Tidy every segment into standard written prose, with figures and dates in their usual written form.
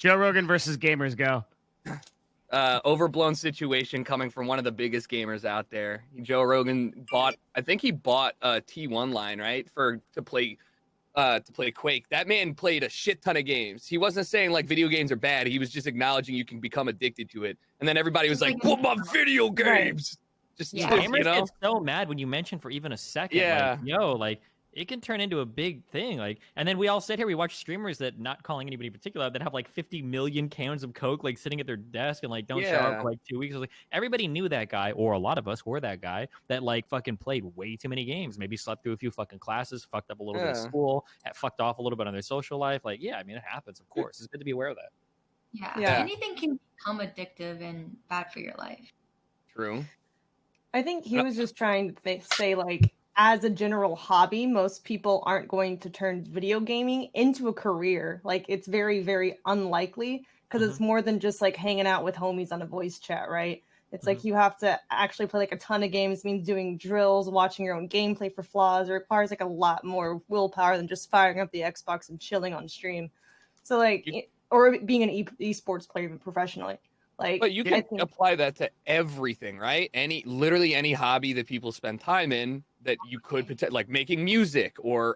Joe Rogan versus gamers, go. Overblown situation coming from one of the biggest gamers out there. Joe Rogan bought a T1 line, right? To play Quake. That man played a shit ton of games. He wasn't saying like video games are bad. He was just acknowledging you can become addicted to it. And then everybody was like, "What about video games?" Just Gamers get so mad when you mention for even a second. Yeah. Like, yo, like it can turn into a big thing. Like, and then we all sit here, we watch streamers that, not calling anybody in particular, that have like 50 million cans of Coke, like sitting at their desk and like don't shower up for like 2 weeks. Like, everybody knew that guy, or a lot of us were that guy that like fucking played way too many games, maybe slept through a few fucking classes, fucked up a little bit of school, fucked off a little bit on their social life. Like, yeah, I mean, it happens, of course. It's good to be aware of that. Yeah. Anything can become addictive and bad for your life. True. I think he was just trying to say, like, as a general hobby, most people aren't going to turn video gaming into a career. Like, it's very, very unlikely, because it's more than just like hanging out with homies on a voice chat, right? It's like you have to actually play like a ton of games, means doing drills, watching your own gameplay for flaws. It requires like a lot more willpower than just firing up the Xbox and chilling on stream. So like, or being an esports player even professionally. Like, but you can apply that to everything, right? Literally any hobby that people spend time in that you could like making music or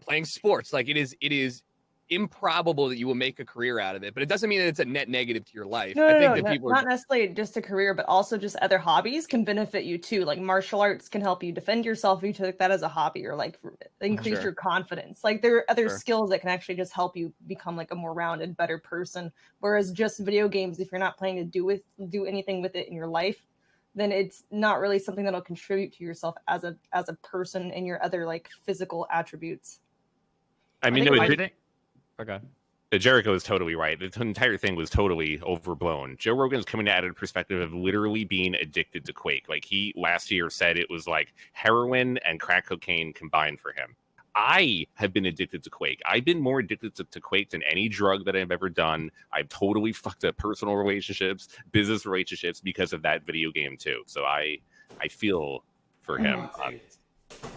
playing sports. Like it is improbable that you will make a career out of it, but it doesn't mean that it's a net negative to your life. Not necessarily just a career, but also just other hobbies can benefit you too. Like martial arts can help you defend yourself if you took that as a hobby, or like increase your confidence. Like there are other skills that can actually just help you become like a more rounded, better person. Whereas just video games, if you're not planning to do anything with it in your life, then it's not really something that'll contribute to yourself as a person and your other like physical attributes. I mean, Okay. Jericho is totally right. The entire thing was totally overblown. Joe Rogan's coming at it a perspective of literally being addicted to Quake. Like, he last year said it was like heroin and crack cocaine combined for him. I have been addicted to Quake. I've been more addicted to Quake than any drug that I've ever done. I've totally fucked up personal relationships, business relationships because of that video game too. So I feel for him.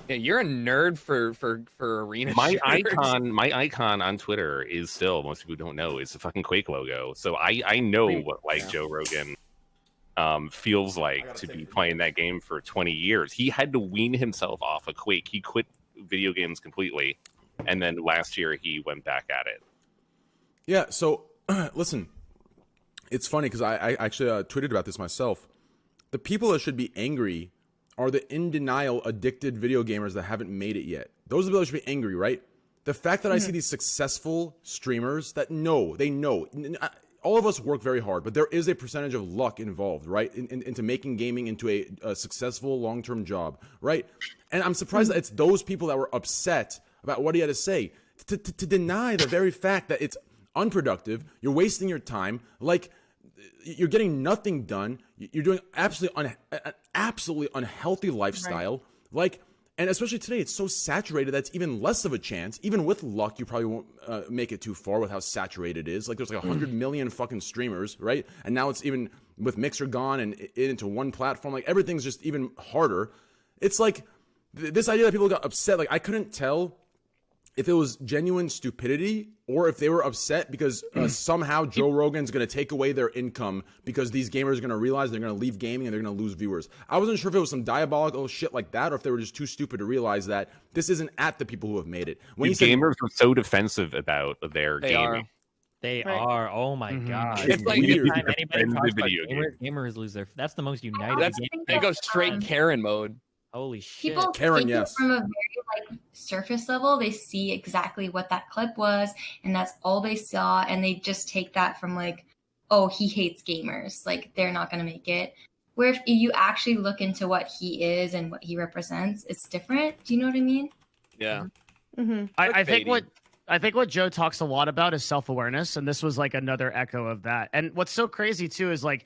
Yeah, you're a nerd for arena. My icon on Twitter is still, most people don't know, is the fucking Quake logo. So I know what like Joe Rogan feels like to be playing that game for 20 years. He had to wean himself off of Quake. He quit video games completely, and then last year he went back at it. Yeah. So listen, it's funny because I actually tweeted about this myself. The people that should be angry are the in denial addicted video gamers that haven't made it yet. Those are the people that should be angry, right? The fact that I see these successful streamers that they know. All of us work very hard, but there is a percentage of luck involved, right? Into making gaming into a successful long-term job, right? And I'm surprised that it's those people that were upset about what he had to say. To deny the very fact that it's unproductive, you're wasting your time, like you're getting nothing done, you're doing absolutely unhealthy lifestyle, right. Like, and especially today, it's so saturated that it's even less of a chance. Even with luck, you probably won't make it too far with how saturated it is. Like, there's like 100 million fucking streamers, right? And now it's even with Mixer gone and into one platform, like everything's just even harder. It's like this idea that people got upset. Like, I couldn't tell if it was genuine stupidity or if they were upset because somehow Joe Rogan's going to take away their income because these gamers are going to realize they're going to leave gaming and they're going to lose viewers. I wasn't sure if it was some diabolical shit like that or if they were just too stupid to realize that this isn't at the people who have made it. When gamers are so defensive about their gaming. They are. Oh my god! It's like anytime anybody talks about gamers lose their. That's the most united. They go straight Karen mode. Holy shit! People Karen, take it from a very like surface level. They see exactly what that clip was, and that's all they saw, and they just take that from like, oh, he hates gamers. Like, they're not going to make it. Where if you actually look into what he is and what he represents, it's different. Do you know what I mean? Yeah. Mm-hmm. I think what Joe talks a lot about is self-awareness, and this was like another echo of that. And what's so crazy too is like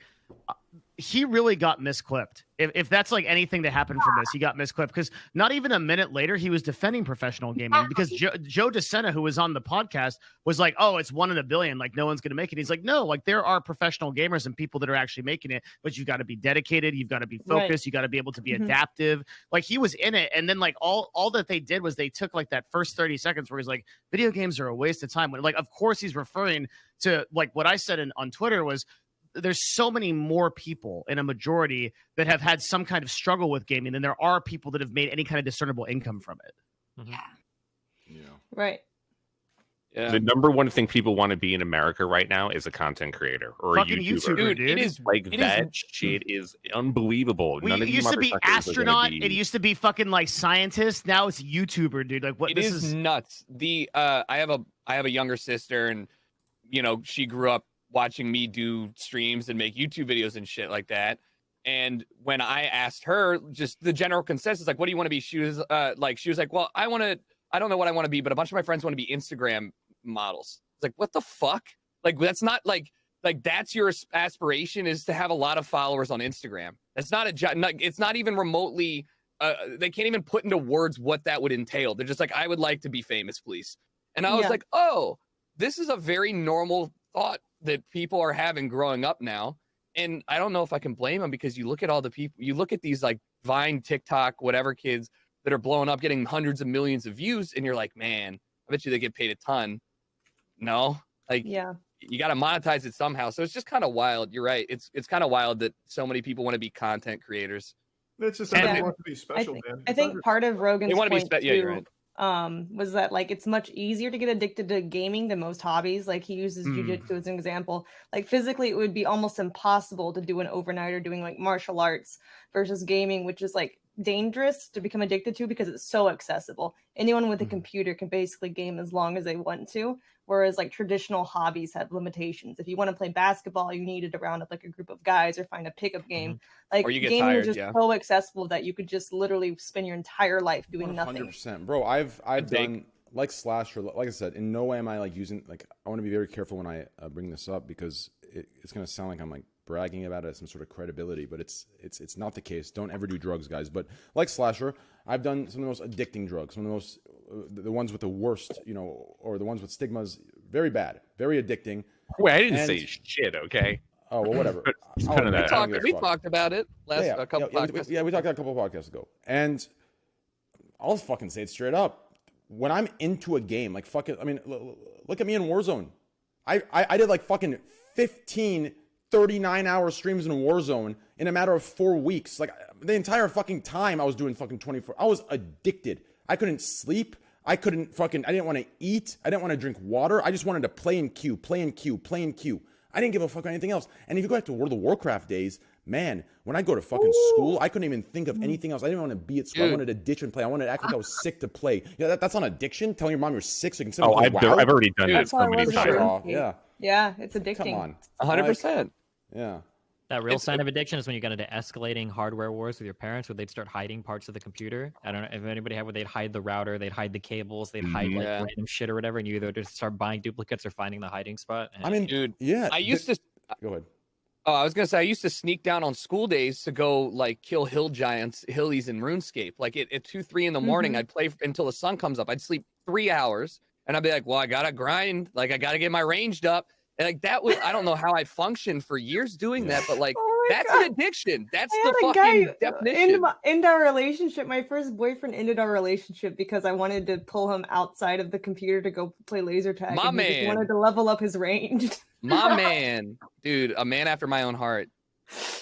he really got misclipped. If that's like anything to happen from this, he got misclipped because not even a minute later he was defending professional gaming because Joe DeSena, who was on the podcast, was like, "Oh, it's 1 in a billion. Like no one's gonna make it." He's like, "No, like there are professional gamers and people that are actually making it, but you've got to be dedicated. You've got to be focused. Right. You got to be able to be adaptive." Like he was in it, and then like all that they did was they took like that first 30 seconds where he's like, "Video games are a waste of time." When like, of course, he's referring to like what I said on Twitter was. There's so many more people in a majority that have had some kind of struggle with gaming than there are people that have made any kind of discernible income from it. Yeah. Right. Yeah. The number one thing people want to be in America right now is a content creator or Fucking a YouTuber. YouTuber, dude. It is like that shit is unbelievable. We used to be astronaut. It used to be fucking like scientist. Now it's YouTuber, dude. Like what? It is nuts. I have a younger sister, and you know she grew up watching me do streams and make YouTube videos and shit like that. And when I asked her, just the general consensus, like, what do you want to be? She was like, well, I don't know what I want to be, but a bunch of my friends want to be Instagram models. It's like, what the fuck? Like, that's not like that's your aspiration is to have a lot of followers on Instagram. That's not it's not even remotely, they can't even put into words what that would entail. They're just like, I would like to be famous, please. And I was like, oh, this is a very normal thought that people are having growing up now. And I don't know if I can blame them because you look at all the people, you look at these like Vine, TikTok, whatever kids that are blowing up, getting hundreds of millions of views. And you're like, man, I bet you they get paid a ton. No, like, you got to monetize it somehow. So it's just kind of wild. You're right. It's kind of wild that so many people want to be content creators. It's just they want to be special, man. I think part of Rogan's want to be point you're right. Was that like it's much easier to get addicted to gaming than most hobbies. Like he uses jiu-jitsu as an example. Like physically, it would be almost impossible to do an overnighter doing like martial arts versus gaming, which is like dangerous to become addicted to because it's so accessible. Anyone with a computer can basically game as long as they want to. Whereas like traditional hobbies have limitations. If you want to play basketball, you need to round up like a group of guys or find a pickup game. Like or you get gaming tired, is just so accessible that you could just literally spend your entire life doing nothing. 100%, bro. I've done like Slasher. Like I said, in no way am I like using like. I want to be very careful when I bring this up because it's gonna sound like I'm like bragging about it as some sort of credibility, but it's not the case. Don't ever do drugs, guys. But like Slasher, I've done some of the most addicting drugs, some of the most the ones with the worst, you know, or the ones with stigmas, very bad, very addicting. Wait, I didn't say shit, okay? Oh well, whatever. We talked about it last couple podcasts. We talked about a couple of podcasts ago, and I'll fucking say it straight up. When I'm into a game, like fucking, I mean, look at me in Warzone. I did like fucking 15 39-hour streams in Warzone in a matter of 4 weeks. Like the entire fucking time I was doing fucking 24. I was addicted. I couldn't sleep. I didn't want to eat. I didn't want to drink water. I just wanted to play in queue. I didn't give a fuck about anything else. And if you go back to World of Warcraft days, man, when I go to fucking school, I couldn't even think of anything else. I didn't want to be at school. I wanted to ditch and play. I wanted to act like I was sick to play. Yeah, that's not addiction. Telling your mom you're sick so you can sit and play. I've already done that so many times. Yeah, it's addicting. Come on. 100%. Yeah. That real sign of addiction is when you got into escalating hardware wars with your parents, where they'd start hiding parts of the computer. I don't know if anybody had where they'd hide the router, they'd hide the cables, they'd hide like random shit or whatever, and you either just start buying duplicates or finding the hiding spot. And I mean, dude, yeah. Go ahead. Oh, I was gonna say I used to sneak down on school days to go like kill hillies in RuneScape. Like at 2-3 in the morning, I'd play until the sun comes up. I'd sleep 3 hours, and I'd be like, "Well, I gotta grind. Like I gotta get my ranged up." And like that was, I don't know how I functioned for years doing that, but like that's an addiction. That's the fucking definition. End our relationship. My first boyfriend ended our relationship because I wanted to pull him outside of the computer to go play laser tag. My man just wanted to level up his range. My man, dude, a man after my own heart.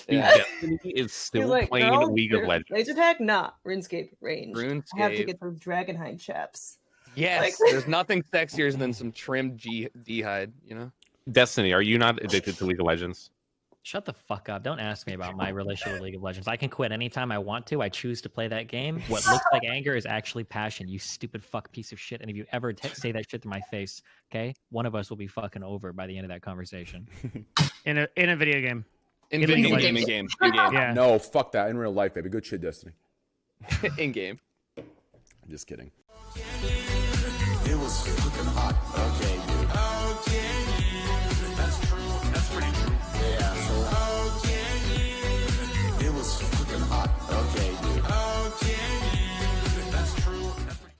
Yeah. Destiny is still like, playing League of Legends. Laser tag, nah. RuneScape range. RuneScape. I have to get those Dragonhide chaps. Yes, there's nothing sexier than some trimmed D-hide, you know? Destiny, are you not addicted to League of Legends? Shut the fuck up. Don't ask me about my relationship with League of Legends. I can quit anytime I want to. I choose to play that game. What looks like anger is actually passion, you stupid fuck piece of shit. And if you ever say that shit to my face, okay, one of us will be fucking over by the end of that conversation. In a video game. In game. Yeah. No, fuck that. In real life, baby. Good shit, Destiny. In game. I'm just kidding. It was fucking hot. Okay.